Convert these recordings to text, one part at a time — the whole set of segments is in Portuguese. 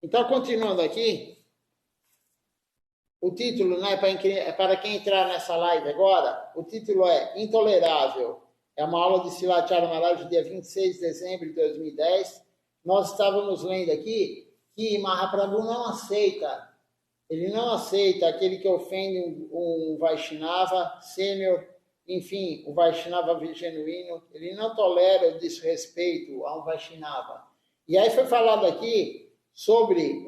Então, continuando aqui, o título, né, para quem entrar nessa live agora, o título é Intolerável. É uma aula de Silathyara Maharaj, dia 26 de dezembro de 2010. Nós estávamos lendo aqui que Mahaprabhu não aceita, ele não aceita aquele que ofende um Vaishnava sênior, enfim, o Vaishnava genuíno, ele não tolera o desrespeito a um Vaishnava. E aí foi falado aqui sobre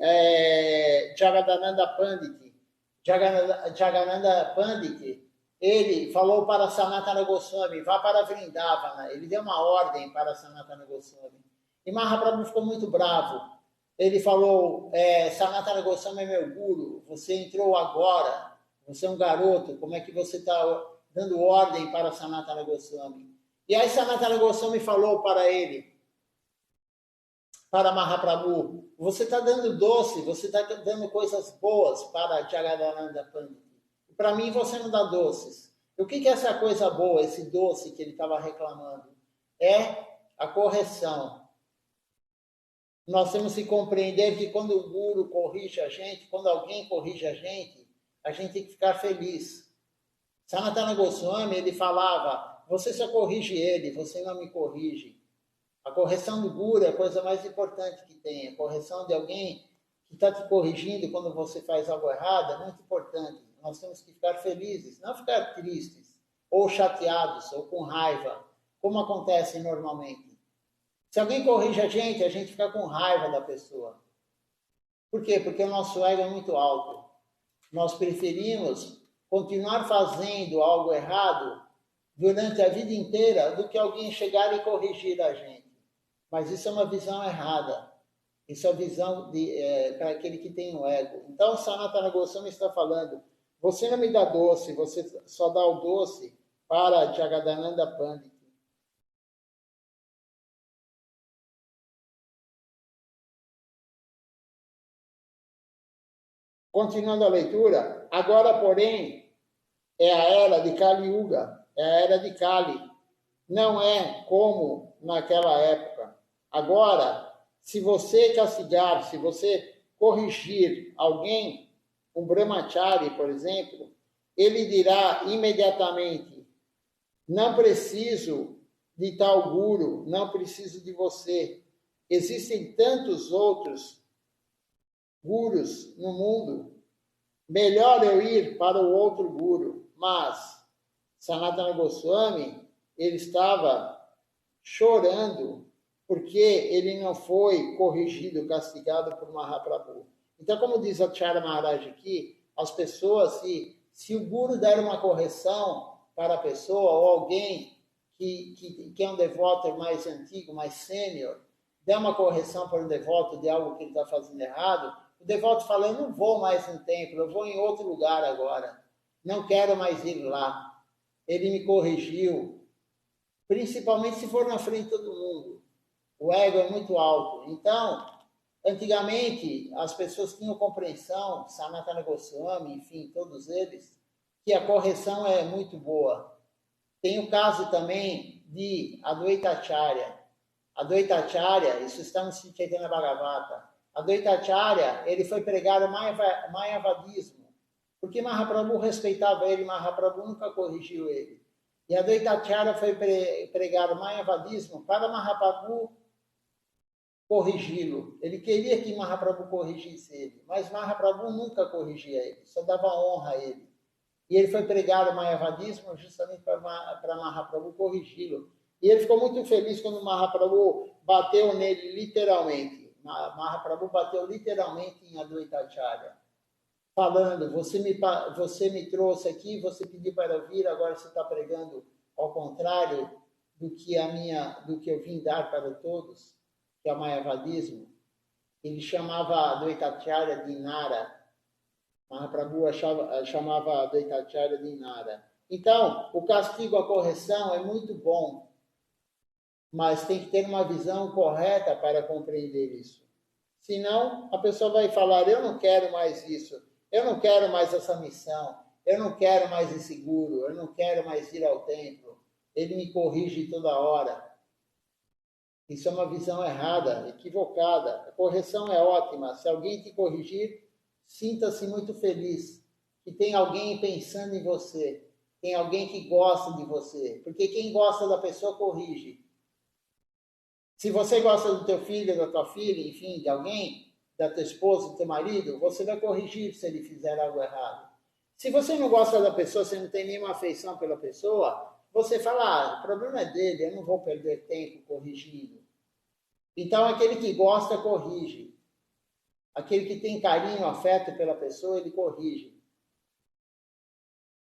Jagadananda Pandit. Jagadananda Pandit, ele falou para Sanatana Goswami, vá para Vrindavana. Ele deu uma ordem para Sanatana Goswami. E Mahaprabhu ficou muito bravo. Ele falou, Sanatana Goswami é meu guru, você entrou agora, você é um garoto, como é que você está dando ordem para Sanatana Goswami? E aí Sanatana Goswami falou para ele, para Mahaprabhu, você está dando doce, você está dando coisas boas para Jagadananda Pandit. Para mim você não dá doces. E o que é essa coisa boa, esse doce que ele estava reclamando? É a correção. Nós temos que compreender que quando o guru corrige a gente, quando alguém corrige a gente tem que ficar feliz. Sanatana Goswami, ele falava, você só corrige ele, você não me corrige. A correção do guru é a coisa mais importante que tem. A correção de alguém que está te corrigindo quando você faz algo errado é muito importante. Nós temos que ficar felizes, não ficar tristes, ou chateados, ou com raiva, como acontece normalmente. Se alguém corrige a gente fica com raiva da pessoa. Por quê? Porque o nosso ego é muito alto. Nós preferimos continuar fazendo algo errado durante a vida inteira do que alguém chegar e corrigir a gente. Mas isso é uma visão errada. Isso é a visão para aquele que tem o ego. Então, Sanatana Goswami está falando, você não me dá doce, você só dá o doce para Jagadananda Pandit. Continuando a leitura, agora, porém, é a era de Kali Yuga, é a era de Kali. Não é como naquela época. Agora, se você castigar, se você corrigir alguém, um brahmachari, por exemplo, ele dirá imediatamente, não preciso de tal guru, não preciso de você. Existem tantos outros gurus no mundo, melhor eu ir para o outro guru. Mas Sanatana Goswami, ele estava chorando porque ele não foi corrigido, castigado por Mahaprabhu. Então, como diz a Chara Maharaj aqui, as pessoas, se o guru der uma correção para a pessoa, ou alguém que é um devoto mais antigo, mais sênior, der uma correção para um devoto de algo que ele está fazendo errado, o devoto fala, eu não vou mais no templo, eu vou em outro lugar agora. Não quero mais ir lá. Ele me corrigiu, principalmente se for na frente de todo mundo. O ego é muito alto. Então, antigamente, as pessoas tinham compreensão, Sanatana Goswami, enfim, todos eles, que a correção é muito boa. Tem o caso também de Advaita Acharya. Advaita Acharya, isso está no Chaitanya Bhagavata. Advaita Acharya, ele foi pregar o Mayavadismo, porque Mahaprabhu respeitava ele, Mahaprabhu nunca corrigiu ele. E Advaita Acharya foi pregar o Mayavadismo para Mahaprabhu corrigi-lo. Ele queria que Mahaprabhu corrigisse ele, mas Mahaprabhu nunca corrigia ele, só dava honra a ele. E ele foi pregar o Mayavadismo justamente para Mahaprabhu corrigi-lo. E ele ficou muito feliz quando Mahaprabhu bateu nele literalmente. Mahaprabhu bateu literalmente em Advaita Acharya, falando, você me trouxe aqui, você pediu para vir, agora você está pregando ao contrário do que eu vim dar para todos, que é o Mayavadismo. Ele chamava Advaita Acharya de Nara. Mahaprabhu chamava Advaita Acharya de Nara. Então, o castigo, a correção é muito bom, mas tem que ter uma visão correta para compreender isso. Senão, a pessoa vai falar, eu não quero mais isso, eu não quero mais essa missão, eu não quero mais esse guru, eu não quero mais ir ao templo, ele me corrige toda hora. Isso é uma visão errada, equivocada. A correção é ótima. Se alguém te corrigir, sinta-se muito feliz que tem alguém pensando em você, tem alguém que gosta de você. Porque quem gosta da pessoa corrige. Se você gosta do teu filho, da tua filha, enfim, de alguém, da tua esposa, do teu marido, você vai corrigir se ele fizer algo errado. Se você não gosta da pessoa, você não tem nenhuma afeição pela pessoa, você fala, o problema é dele, eu não vou perder tempo corrigindo. Então, aquele que gosta, corrige. Aquele que tem carinho, afeto pela pessoa, ele corrige.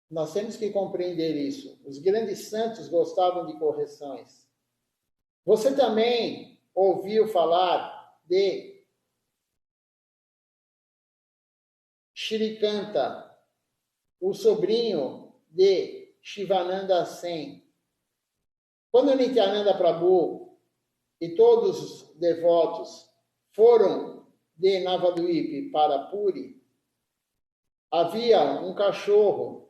Nós temos que compreender isso. Os grandes santos gostavam de correções. Você também ouviu falar de Shirikanta, o sobrinho de Shivananda Sen. Quando Nityananda Prabhu e todos os devotos foram de Navadvipa para Puri, havia um cachorro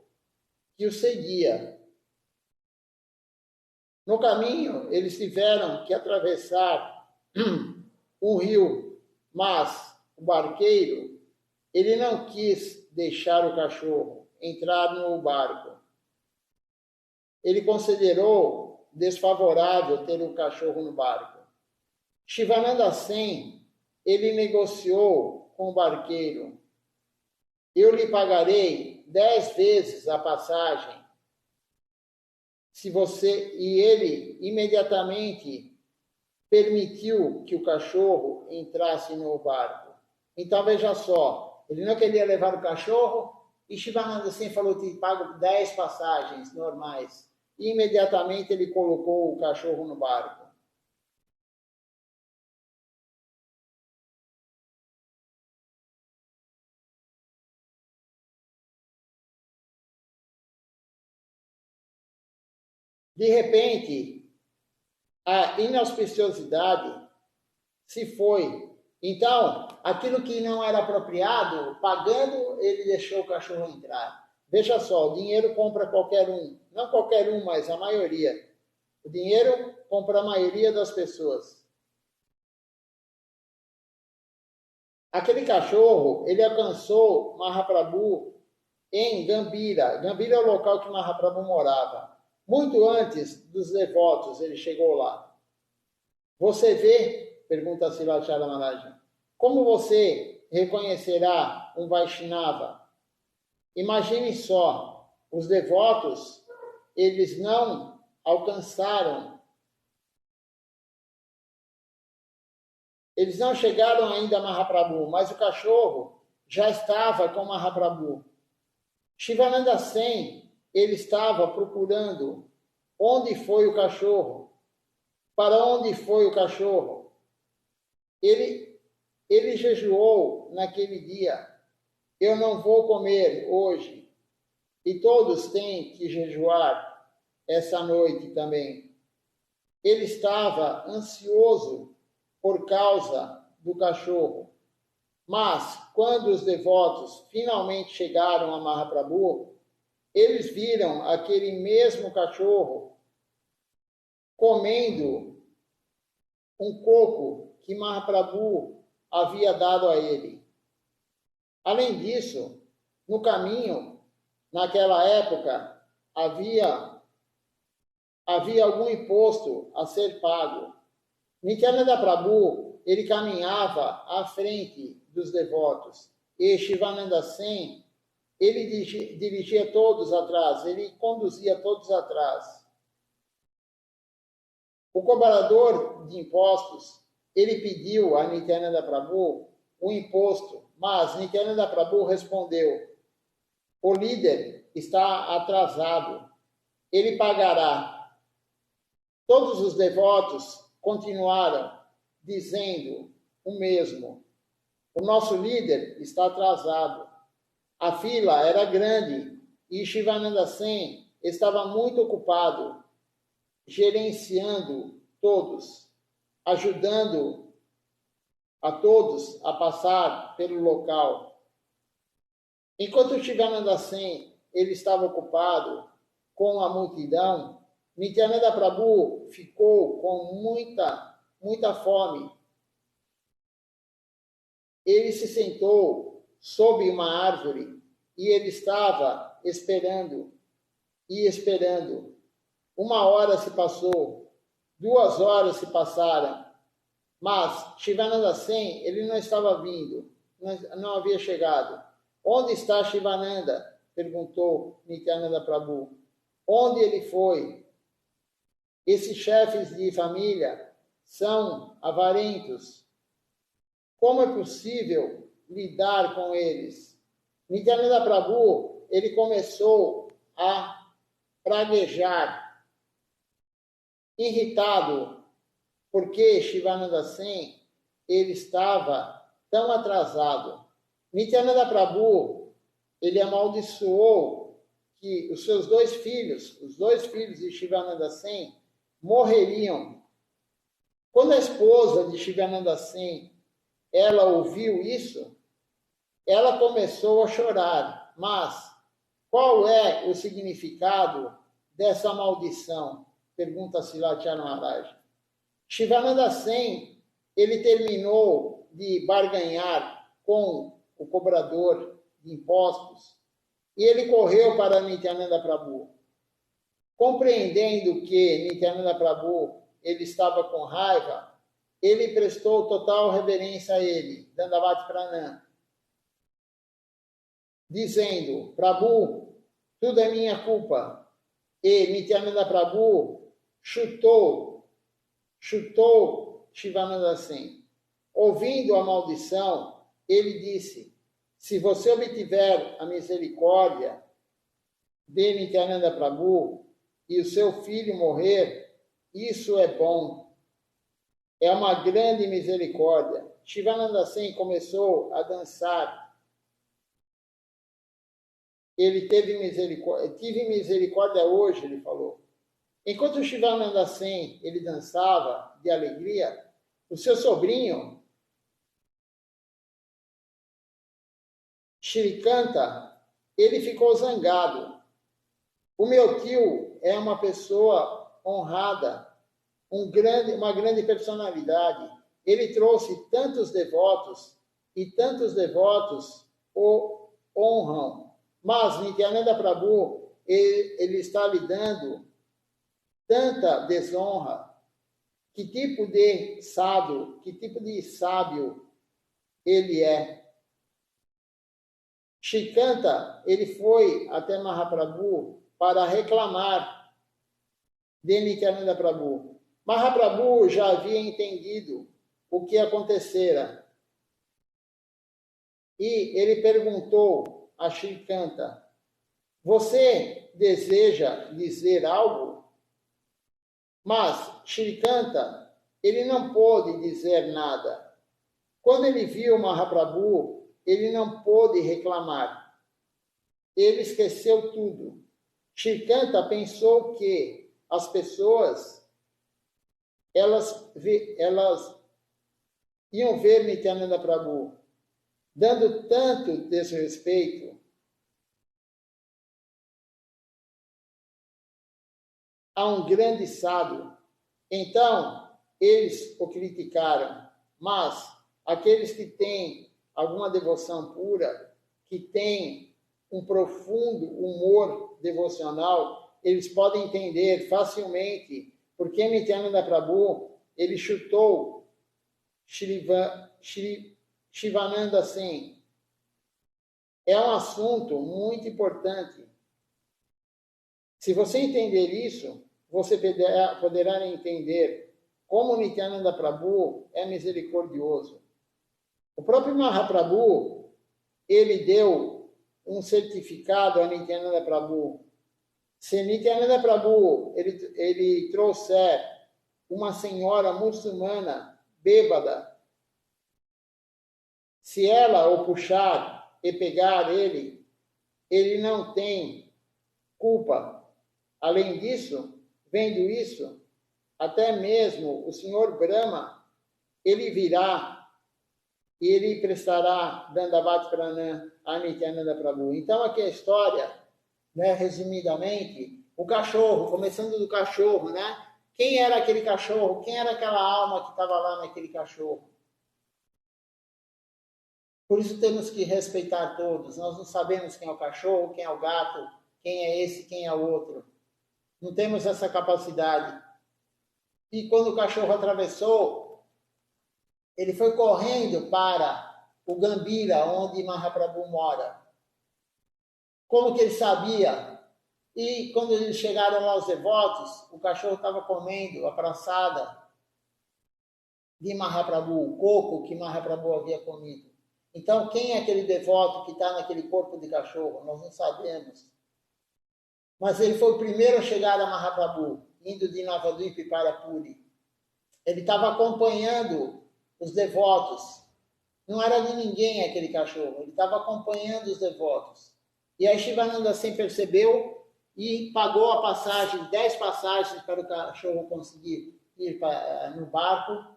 que o seguia. No caminho, eles tiveram que atravessar um rio, mas o barqueiro, ele não quis deixar o cachorro entrar no barco. Ele considerou desfavorável ter o cachorro no barco. Shivananda Sen, ele negociou com o barqueiro: eu lhe pagarei 10 vezes a passagem se você... E ele imediatamente permitiu que o cachorro entrasse no barco. Então, veja só, ele não queria levar o cachorro e Shivananda Sen falou: te pago 10 passagens normais. E imediatamente ele colocou o cachorro no barco. De repente, a inauspiciosidade se foi. Então, aquilo que não era apropriado, pagando, ele deixou o cachorro entrar. Veja só, o dinheiro compra qualquer um. Não qualquer um, mas a maioria. O dinheiro compra a maioria das pessoas. Aquele cachorro, ele alcançou Mahaprabhu em Gambira. Gambira é o local que Mahaprabhu morava. Muito antes dos devotos, ele chegou lá. Você vê, pergunta Silachara Maharaj, como você reconhecerá um Vaishnava? Imagine só, os devotos, eles não alcançaram, eles não chegaram ainda a Mahaprabhu, mas o cachorro já estava com Mahaprabhu. Shivananda Sen, ele estava procurando onde foi o cachorro, para onde foi o cachorro. Ele jejuou naquele dia. Eu não vou comer hoje. E todos têm que jejuar essa noite também. Ele estava ansioso por causa do cachorro. Mas, quando os devotos finalmente chegaram a Mahaprabhu, eles viram aquele mesmo cachorro comendo um coco que Mahaprabhu havia dado a ele. Além disso, no caminho, naquela época, havia algum imposto a ser pago. Nityananda Prabhu, ele caminhava à frente dos devotos. E Shivananda Sen, ele dirigia todos atrás, ele conduzia todos atrás. O cobrador de impostos, ele pediu a Nityananda Prabhu um imposto, mas Nityananda Prabhu respondeu: o líder está atrasado, ele pagará. Todos os devotos continuaram dizendo o mesmo: o nosso líder está atrasado. A fila era grande e Shivananda Sen estava muito ocupado gerenciando todos, ajudando a todos a passar pelo local. Enquanto Shivananda Sen ele estava ocupado com a multidão, Nityananda Prabhu ficou com muita muita fome. Ele se sentou sob uma árvore e ele estava esperando e esperando. 1 hora se passou, 2 horas se passaram, mas Shivananda Sen, ele não estava vindo, não havia chegado. Onde está Shivananda? Perguntou Nityananda Prabhu. Onde ele foi? Esses chefes de família são avarentos. Como é possível lidar com eles? Nityananda Prabhu, ele começou a praguejar, irritado, porque Shivananda Sen, ele estava tão atrasado. Nityananda Prabhu, ele amaldiçoou que os seus 2 filhos, os 2 filhos de Shivananda Sen, morreriam. Quando a esposa de Shivananda Sen, ela ouviu isso, ela começou a chorar. Mas qual é o significado dessa maldição? Pergunta Silatya Maharaj. Shivananda Sen, ele terminou de barganhar com o cobrador de impostos e ele correu para Nityananda Prabhu. Compreendendo que Nityananda Prabhu ele estava com raiva, ele prestou total reverência a ele, Dandavat Pranam, dizendo: Prabhu, tudo é minha culpa. E Nityananda Prabhu chutou Shivananda Sen. Ouvindo a maldição, ele disse: se você obtiver a misericórdia de Nityananda Prabhu e o seu filho morrer, isso é bom. É uma grande misericórdia. Shivananda Sen começou a dançar. Ele tive misericórdia hoje, ele falou. Enquanto Shivananda Sen, ele dançava de alegria, o seu sobrinho, Shrikanta, ele ficou zangado. O meu tio é uma pessoa honrada, uma grande personalidade. Ele trouxe tantos devotos e tantos devotos o honram. Mas Nityananda Prabhu, ele está lhe dando tanta desonra. Que tipo de sábio ele é? Shrikanta, ele foi até Mahaprabhu para reclamar de Nityananda Prabhu. Mahaprabhu já havia entendido o que acontecera. E ele perguntou a Shrikanta: você deseja dizer algo? Mas Shrikanta, ele não pôde dizer nada. Quando ele viu Mahaprabhu, ele não pôde reclamar. Ele esqueceu tudo. Shrikanta pensou que as pessoas elas iam ver Nityananda Prabhu dando tanto desrespeito a um grande sábio. Então, eles o criticaram. Mas aqueles que têm alguma devoção pura, que têm um profundo humor devocional, eles podem entender facilmente porque Nityananda Prabhu, ele chutou Shivananda Sen. É um assunto muito importante. Se você entender isso, você poderá entender como Nityananda Prabhu é misericordioso. O próprio Mahaprabhu, ele deu um certificado a Nityananda Prabhu. Se Nityananda Prabhu ele trouxer uma senhora muçulmana bêbada, se ela o puxar e pegar ele, ele não tem culpa. Além disso, vendo isso, até mesmo o Senhor Brahma, ele virá e ele prestará Dandavat Pranam a Nityananda Prabhu. Então, aqui a história, né, resumidamente, o cachorro, começando do cachorro, né, quem era aquele cachorro, quem era aquela alma que estava lá naquele cachorro. Por isso temos que respeitar todos. Nós não sabemos quem é o cachorro, quem é o gato, quem é esse, quem é o outro. Não temos essa capacidade. E quando o cachorro atravessou, ele foi correndo para o Gambira, onde Mahaprabhu mora. Como que ele sabia? E quando eles chegaram lá, os devotos, o cachorro estava comendo a praçada de Mahaprabhu, o coco que Mahaprabhu havia comido. Então, quem é aquele devoto que está naquele corpo de cachorro? Nós não sabemos. Mas ele foi o primeiro a chegar a Mahaprabhu, indo de Navadvipa para Puri. Ele estava acompanhando os devotos. Não era de ninguém aquele cachorro, ele estava acompanhando os devotos. E aí Shivananda Sen percebeu e pagou a passagem, 10 passagens para o cachorro conseguir ir no barco.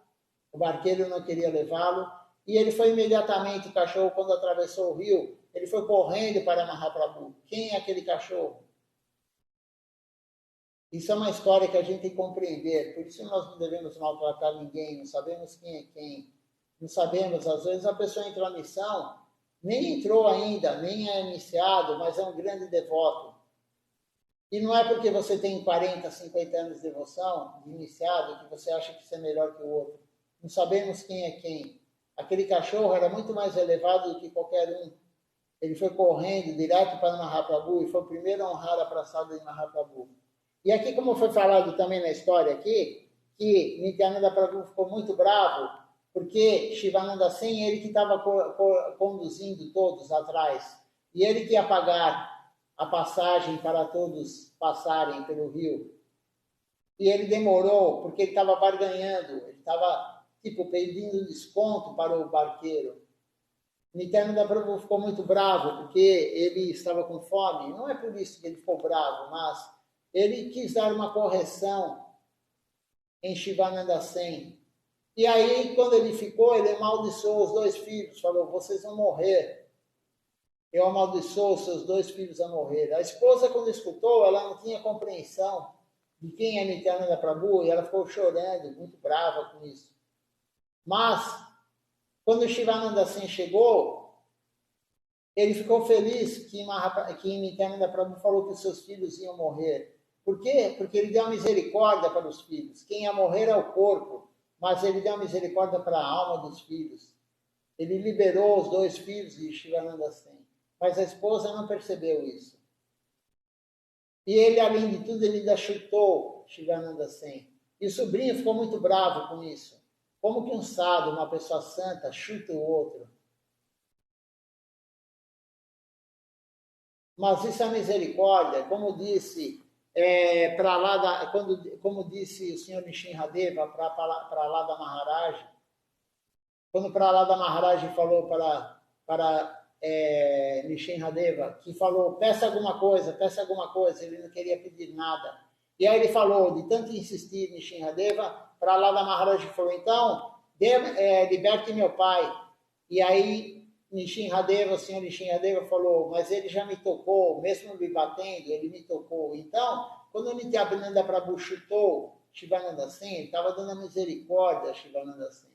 O barqueiro não queria levá-lo. E ele foi imediatamente, o cachorro, quando atravessou o rio, ele foi correndo para Mahaprabhu. Quem é aquele cachorro? Isso é uma história que a gente tem que compreender. Por isso nós não devemos maltratar ninguém, não sabemos quem é quem. Não sabemos, às vezes a pessoa entrou na missão, nem entrou ainda, nem é iniciado, mas é um grande devoto. E não é porque você tem 40, 50 anos de devoção, de iniciado, que você acha que você é melhor que o outro. Não sabemos quem é quem. Aquele cachorro era muito mais elevado do que qualquer um. Ele foi correndo direto para Mahaprabhu e foi o primeiro a honrar a praçada de Mahaprabhu. E aqui, como foi falado também na história aqui, que Nityananda Prabhu ficou muito bravo, porque Shivananda Sen, ele que estava conduzindo todos atrás, e ele que ia pagar a passagem para todos passarem pelo rio. E ele demorou, porque ele estava barganhando, ele estava, pedindo desconto para o barqueiro. Nityananda Prabhu ficou muito bravo, porque ele estava com fome. Não é por isso que ele ficou bravo, mas ele quis dar uma correção em Shivananda Sen. E aí, quando ele ficou, ele amaldiçoou os 2 filhos, falou, vocês vão morrer. Eu amaldiçoo os seus 2 filhos a morrer. A esposa, quando escutou, ela não tinha compreensão de quem é Nityananda Prabhu, e ela ficou chorando, muito brava com isso. Mas, quando Shivananda Sen chegou, ele ficou feliz que Nityananda Prabhu falou que os seus filhos iam morrer. Por quê? Porque ele deu a misericórdia para os filhos. Quem ia morrer é o corpo, mas ele deu a misericórdia para a alma dos filhos. Ele liberou os 2 filhos de Shivananda Sen. Mas a esposa não percebeu isso. E ele, além de tudo, ele ainda chutou Shivananda Sen. E o sobrinho ficou muito bravo com isso. Como que um sábio, uma pessoa santa, chuta o outro? Mas isso é misericórdia, como disse como disse o senhor Nishinradeva para lá da Maharaj, quando para lá da Maharaj falou para Nishinradeva, que falou, peça alguma coisa, ele não queria pedir nada. E aí ele falou, de tanto insistir Nishinradeva, para lá da Maharaj falou, então, liberte meu pai. E aí Nishinradeva, o senhor Nishinradeva falou, mas ele já me tocou, mesmo me batendo, ele me tocou. Então, quando o Nityananda Prabhu chutou Shivananda Sen, ele estava dando a misericórdia a Shivananda Sen.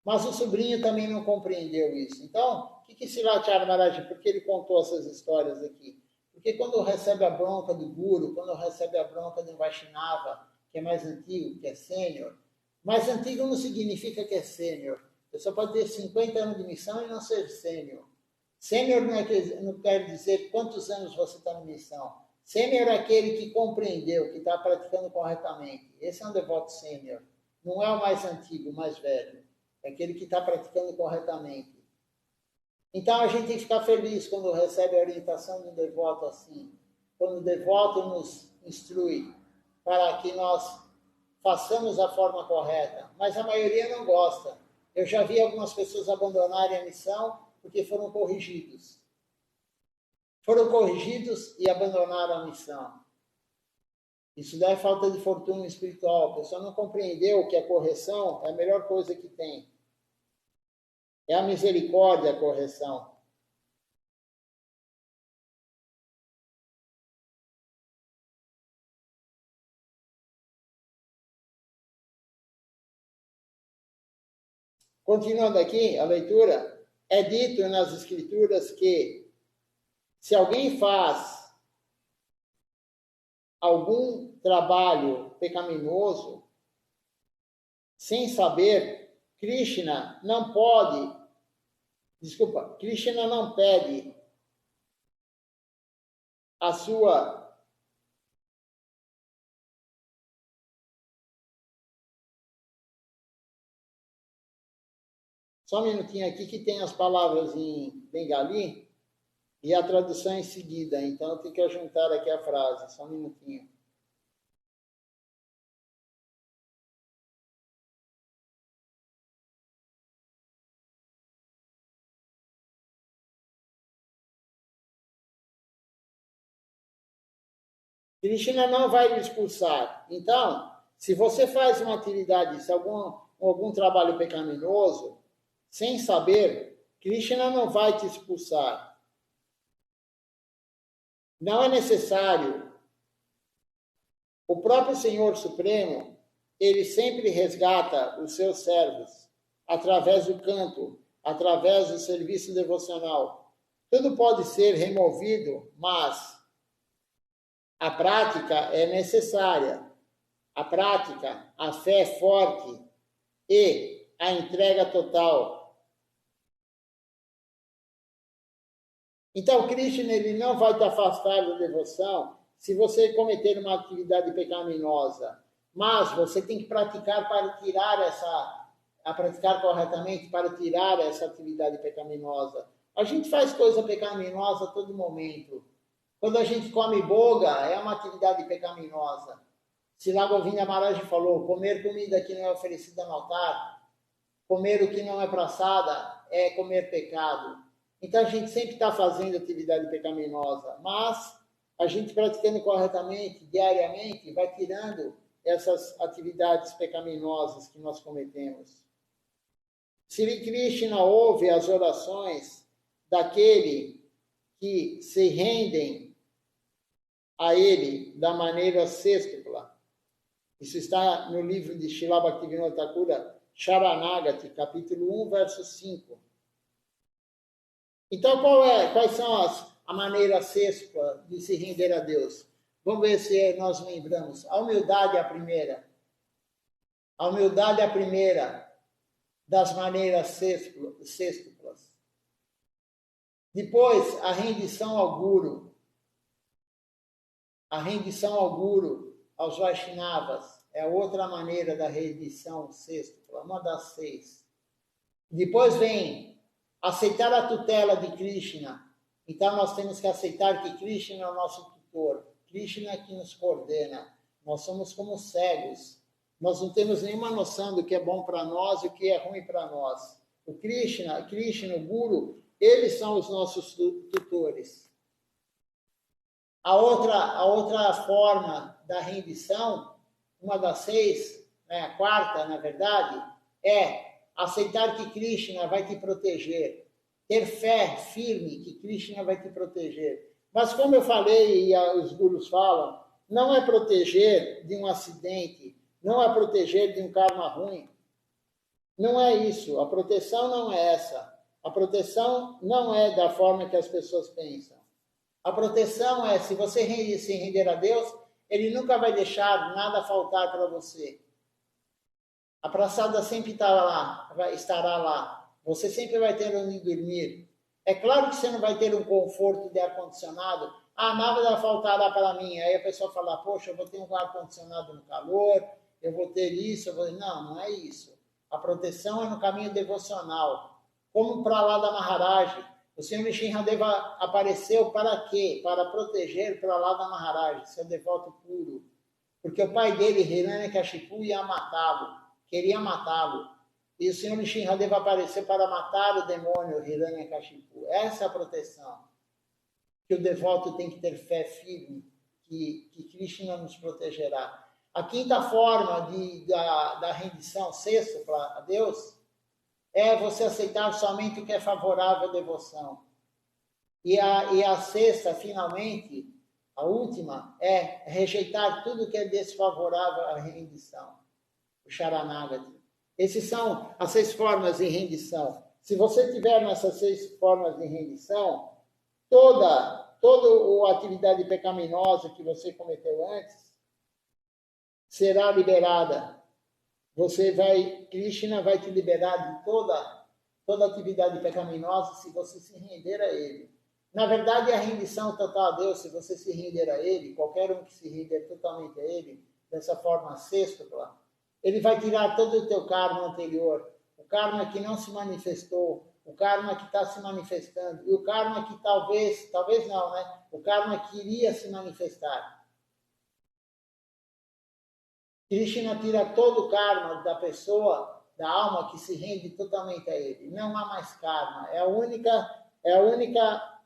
Mas o sobrinho também não compreendeu isso. Então, o que Sivatiyara Maharaj, por que ele contou essas histórias aqui? Porque quando recebe a bronca do Guru, quando recebe a bronca do Vaishnava, que é mais antigo, que é sênior, mais antigo não significa que é sênior. Você só pode ter 50 anos de missão e não ser sênior. Sênior não quer dizer quantos anos você está na missão. Sênior é aquele que compreendeu, que está praticando corretamente. Esse é um devoto sênior. Não é o mais antigo, o mais velho. É aquele que está praticando corretamente. Então a gente tem que ficar feliz quando recebe a orientação de um devoto assim. Quando o devoto nos instrui para que nós façamos a forma correta. Mas a maioria não gosta. Eu já vi algumas pessoas abandonarem a missão porque foram corrigidos. Foram corrigidos e abandonaram a missão. Isso daí é falta de fortuna espiritual. A pessoa não compreendeu que a correção é a melhor coisa que tem. É a misericórdia a correção. Continuando aqui a leitura, é dito nas Escrituras que se alguém faz algum trabalho pecaminoso, sem saber, Krishna não pede a sua Só um minutinho aqui que tem as palavras em bengali e a tradução em seguida, então eu tenho que juntar aqui a frase, só um minutinho. Krishna não vai lhe expulsar. Então, se você faz uma atividade, se algum trabalho pecaminoso, sem saber, Krishna não vai te expulsar. Não é necessário. O próprio Senhor Supremo, ele sempre resgata os seus servos através do canto, através do serviço devocional. Tudo pode ser removido, mas a prática é necessária. A prática, a fé forte e a entrega total. Então, Krishna ele não vai te afastar da devoção se você cometer uma atividade pecaminosa, mas você tem que praticar para tirar praticar corretamente para tirar essa atividade pecaminosa. A gente faz coisa pecaminosa a todo momento. Quando a gente come boga, é uma atividade pecaminosa. Srila Govinda Maharaj falou, comer comida que não é oferecida no altar, comer o que não é praçada, é comer pecado. Então, a gente sempre está fazendo atividade pecaminosa, mas a gente praticando corretamente, diariamente, vai tirando essas atividades pecaminosas que nós cometemos. Sri Krishna ouve as orações daquele que se rendem a ele da maneira sextupla. Isso está no livro de Srila Bhaktivinoda Thakur, Sharanagati, capítulo 1, verso 5. Então, quais são a maneira sextupla de se render a Deus? Vamos ver se nós lembramos. A humildade é a primeira. A humildade é a primeira das maneiras sextuplas. Depois, a rendição ao Guru. A rendição ao Guru, aos Vaishnavas, é a outra maneira da rendição sextupla, uma das 6. Depois vem aceitar a tutela de Krishna. Então, nós temos que aceitar que Krishna é o nosso tutor. Krishna é que nos coordena. Nós somos como cegos. Nós não temos nenhuma noção do que é bom para nós e o que é ruim para nós. O Krishna, o Guru, eles são os nossos tutores. A outra forma da rendição, uma das 6, né, a quarta, na verdade, é aceitar que Krishna vai te proteger. Ter fé firme que Krishna vai te proteger. Mas como eu falei e os gurus falam, não é proteger de um acidente, não é proteger de um karma ruim. Não é isso. A proteção não é essa. A proteção não é da forma que as pessoas pensam. A proteção é, se você se render a Deus, Ele nunca vai deixar nada faltar para você. A praçada sempre estará lá. Você sempre vai ter onde dormir. É claro que você não vai ter um conforto de ar-condicionado. Nada faltará para mim. Aí a pessoa fala, poxa, eu vou ter um ar-condicionado no calor, eu vou ter isso, Não é isso. A proteção é no caminho devocional. Como para lá da Maharaj. O Senhor Nishinradeva apareceu para quê? Para proteger para lá da Maharaj, seu devoto puro. Porque o pai dele, Hiranyakashipu, ia matá-lo. Queria matá-lo. E o Senhor Nishinradeva apareceu para matar o demônio Hiranyakashipu. Essa é a proteção. Que o devoto tem que ter fé firme, que Krishna nos protegerá. A quinta forma da rendição sextupla a Deus é você aceitar somente o que é favorável à devoção. E a sexta, finalmente, a última, é rejeitar tudo que é desfavorável à rendição. O Sharanagati. Esses são as 6 formas de rendição. Se você tiver nessas 6 formas de rendição, toda a atividade pecaminosa que você cometeu antes será liberada. Krishna vai te liberar de toda atividade pecaminosa se você se render a Ele. Na verdade, a rendição total a Deus, se você se render a Ele, qualquer um que se render totalmente a Ele, dessa forma sextupla, Ele vai tirar todo o teu karma anterior, o karma que não se manifestou, o karma que está se manifestando, e o karma que talvez não, né? O karma que iria se manifestar. Krishna tira todo o karma da pessoa, da alma que se rende totalmente a Ele. Não há mais karma. É a única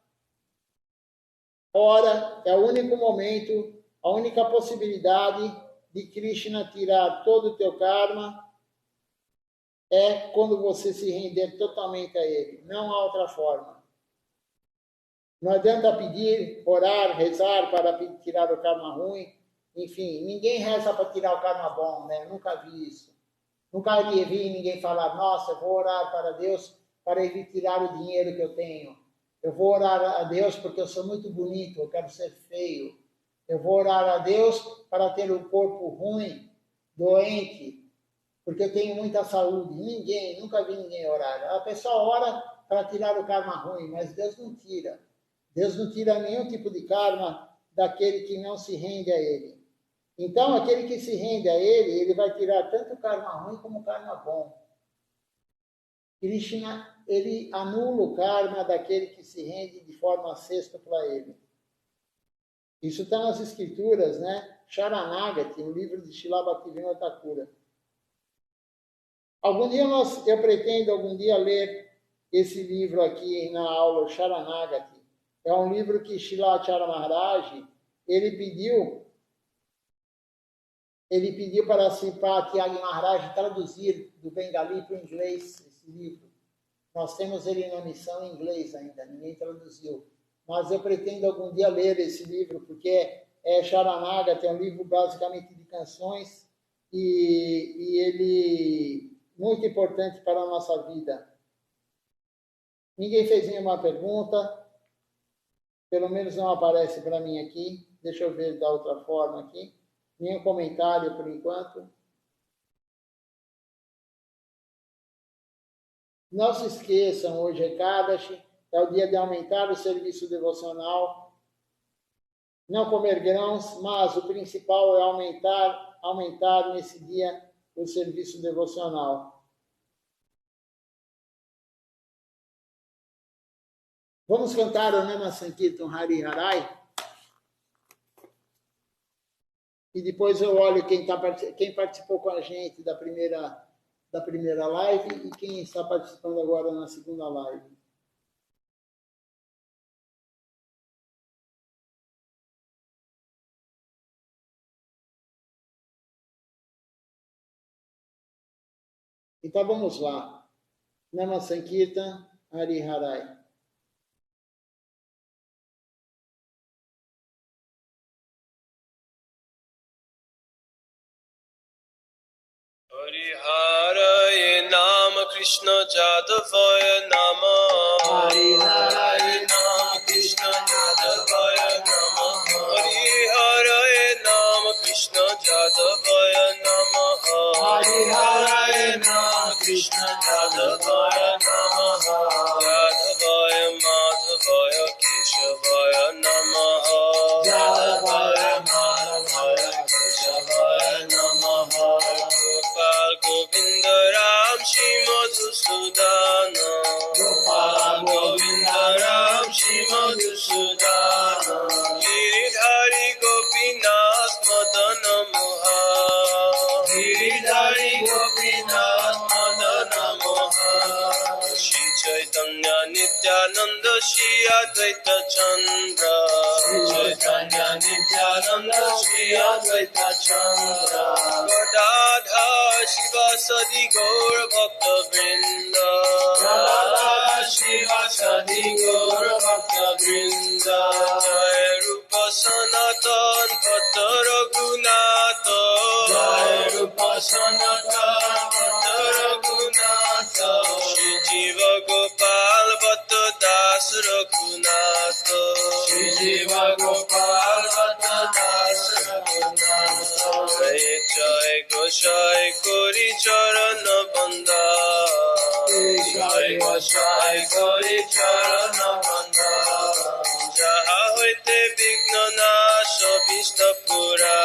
hora, é o único momento, a única possibilidade de Krishna tirar todo o teu karma é quando você se render totalmente a Ele. Não há outra forma. Não adianta pedir, orar, rezar para tirar o karma ruim. Enfim, ninguém reza para tirar o karma bom, né? Eu nunca vi isso. Nunca vi ninguém falar, nossa, eu vou orar para Deus para ele tirar o dinheiro que eu tenho. Eu vou orar a Deus porque eu sou muito bonito, eu quero ser feio. Eu vou orar a Deus para ter um corpo ruim, doente, porque eu tenho muita saúde. Nunca vi ninguém orar. A pessoa ora para tirar o karma ruim, mas Deus não tira. Deus não tira nenhum tipo de karma daquele que não se rende a Ele. Então, aquele que se rende a Ele, Ele vai tirar tanto o karma ruim como o karma bom. Krishna, Ele anula o karma daquele que se rende de forma sextupla a Ele. Isso está nas escrituras, né? Sharanagati, no livro de Srila Bhaktivinoda Thakura. Eu pretendo algum dia ler esse livro aqui na aula, Sharanagati. É um livro que Srila Acharya Maharaj, ele pediu para Sripati Maharaj traduzir do bengali para o inglês esse livro. Nós temos ele na missão em inglês ainda, ninguém traduziu. Mas eu pretendo algum dia ler esse livro, porque Sharanagati é um livro basicamente de canções e ele muito importante para a nossa vida. Ninguém fez nenhuma pergunta, pelo menos não aparece para mim aqui. Deixa eu ver da outra forma aqui. Nenhum comentário por enquanto. Não se esqueçam, hoje é Ekadashi, é o dia de aumentar o serviço devocional. Não comer grãos, mas o principal é aumentar nesse dia o serviço devocional. Vamos cantar o Nama Sankirtan Hari Harai? E depois eu olho quem participou com a gente da primeira live e quem está participando agora na segunda live. Então vamos lá. Nama Sankirtan Hari Harai. Hari Hare Nama Krishna Jadavaya Nama Hari Hare Nama Krishna Jadavaya Nama Hari Hare Nama Krishna Jadavaya Nama Hari Hare Nama Krishna Jadavaya Nama Jadavaya Madhavaya Keshavaya Nama Jadavaya Madhavaya Keshavaya Nama Gopal Govinda Ram Shri Madhusudana Gopal Govinda Ram Shri Madhusudana Giridhari Gopinath Madana Mohan Giridhari Gopinath Madana Mohan Shri Chaitanya Nityananda Shri Advaita Chandra Shri Chaitanya Nityananda Shri Advaita Chandra Radha Shiva Sadi Gaur Bhakta Vrinda Radha Shiva Sadi Gaur Bhakta Vrinda Jai Rupa Sanatan Bhatta Raghunatha Jai Rupa Sanatan Bhatta Das Raghunath Shri Jiva Gopal Bhatta Das Raghunath Jai Goshai Kori Charana Banda Jai Goshai Kori Charana Banda Jaha hoite Vigna Nasha Vishnupura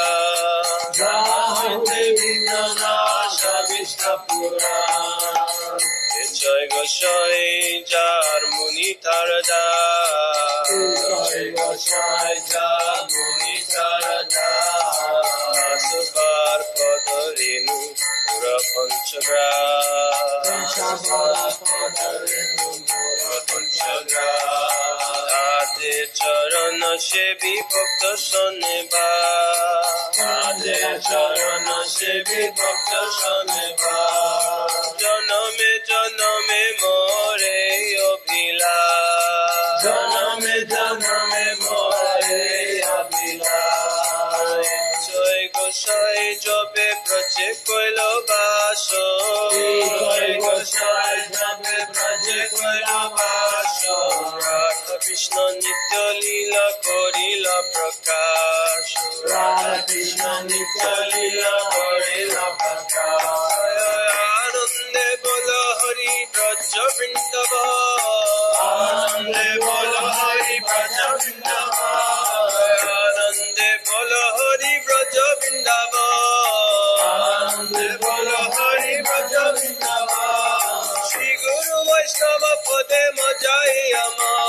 Jaha hoite Vigna Nasha Vishnupura Jai Goshai Jar Muni Tarada Jai Goshai Jar Muni Tarada Subhar Padarinu Pura Panchagra Subhar Padarinu Pura Panchagra Ade Charana Shebi Bhakta Saneba Ade Charana Shebi Bhakta Saneba Janame Janame More Abhila Janame Janame More Abhila Jai Goshai Jobe Braje Koilo Baso Jai Goshai Jobe Braje Koilo Baso Radha Krishna Nitya Leela Korila Prakash Radha Krishna Nitya Leela Korila Prakash Anande Bola Hari Braja Vrindavan Anande Bola Hari Braja Vrindavan Anande Bola Hari Braja Vrindavan Anande Bola Hari Braja Vrindavan Shri Guru Vaishnava Pade Majai Amar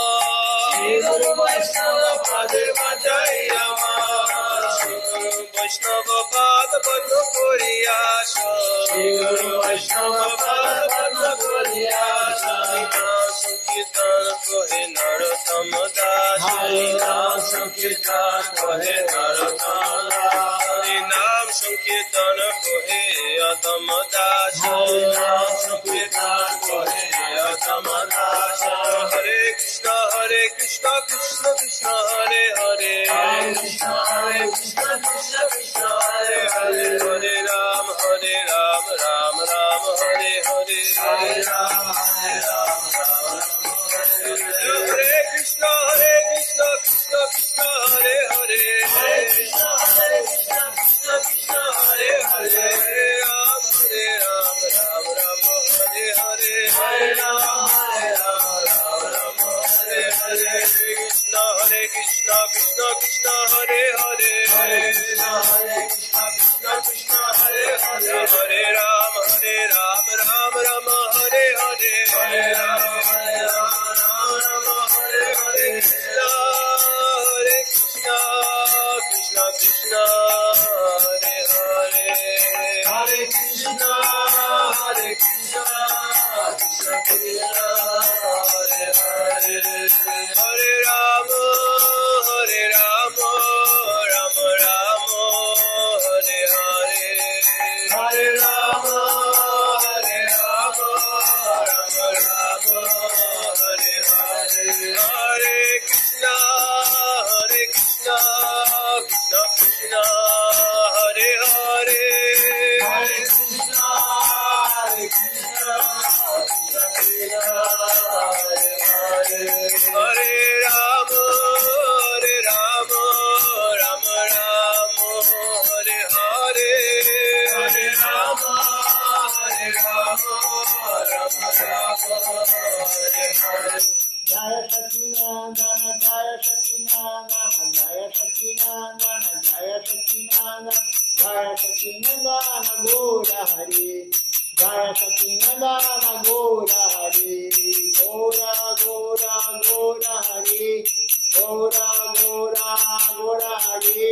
Shri Guru Vaishnava Pade Majai Amar Shri Guru Vaishnava Pada Padma Koriyasha Shri Guru Vaishnava Pada Padma Koriyasha Sankirtan Kohe Narottama Das Hari Naam Sankirtan Kohe Narottama Das Hari Naam Sankirtan Kohe Adama Das Hari Naam Sankirtan Kohe Adama Das Hare Krishna Krishna Krishna Hare Hare Hare Krishna Krishna Krishna Hare Hare Hare Ram Ram Ram Hare Hare Hare Ram Ram Hare Krishna Krishna Krishna Hare Hare Hare Krishna Krishna Krishna Hare Hare Hare Ram Ram Ram Hare Hare Hare Ram Ram Hare Hare Krishna Krishna Krishna Hare Hare Hare Krishna Krishna Krishna Hare Hare Hare Ram Ram Ram Hare Hare Hare Ram Hare Hare Krishna Krishna Krishna Hare Hare Hare Krishna Krishna Krishna Hare Hare Hare Ram Ram Ram Hare Hare Hare Ram Ram Hare Hare Hare Krishna Krishna Krishna Hare Hare Hare Krishna Krishna Hare Ram Ram Ram Hare Hare Hare Ram Ram Hare Hare Jaya Satinandana Jaya Satinandana Jaya Satinandana Jaya Satinandana Jaya Satinandana Gora Hari Jaya Satinandana Gora Hari Gora Gora Gora Hari Gora Gora Gora Hari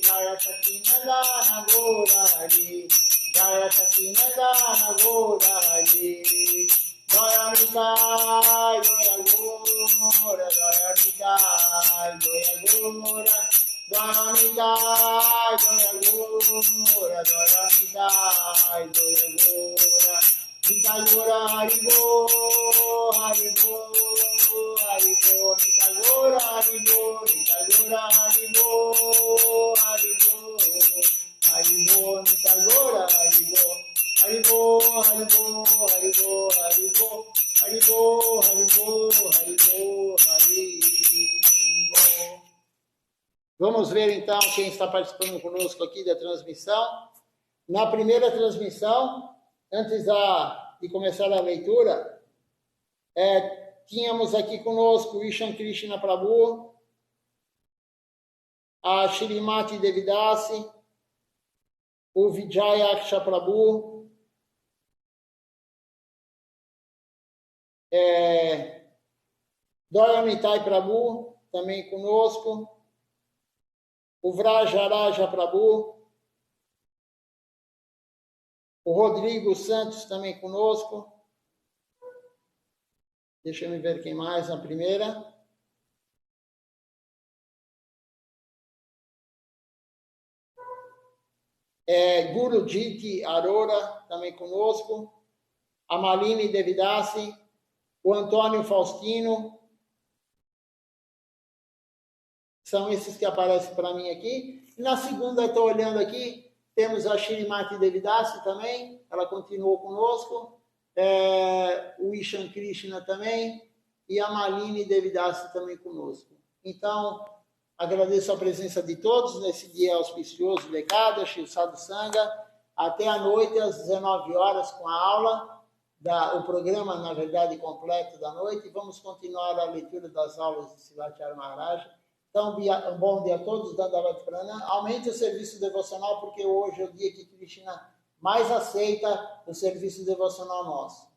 Jaya Satinandana Gora Hari Jaya Satinandana Gora Hari Jaya Nitai Jaya Gora Jaya Nitai Jaya Gora Jaya Nitai Jaya Gora Jaya Nitai Jaya Gora Nitai Gora Haribo Haribo Haribo Nitai Gora Haribo Nitai Gora Haribo Haribo Haribo Nitai Gora Haribo Haribo Haribo Haribo Haribo Haribo Haribo Haribo Hari Bol. Vamos ver então quem está participando conosco aqui da transmissão. Na primeira transmissão, antes de começar a leitura, tínhamos aqui conosco o Ishan Krishna Prabhu, a Shrimati Devidasi, o Vijaya Aksha Prabhu, Doyamitai Prabhu, também conosco, o Vrajaraja Prabhu, o Rodrigo Santos também conosco. Deixa eu ver quem mais na primeira. Guru Jiti Arora também conosco. A Malini Devidasi, o Antônio Faustino. São esses que aparecem para mim aqui. E na segunda, estou olhando aqui, temos a Shrimati Devidasi também, ela continuou conosco, o Ishan Krishna também, e a Malini Devidasi também conosco. Então, agradeço a presença de todos nesse dia auspicioso de Ekadashi, o Sadhu Sangha, até a noite, às 19 horas, com a aula, o programa, na verdade, completo da noite, e vamos continuar a leitura das aulas de Sivacharya Maharaj. Então, um bom dia a todos, Dandavat Pranam. Aumente o serviço devocional, porque hoje é o dia que Krishna mais aceita o serviço devocional nosso.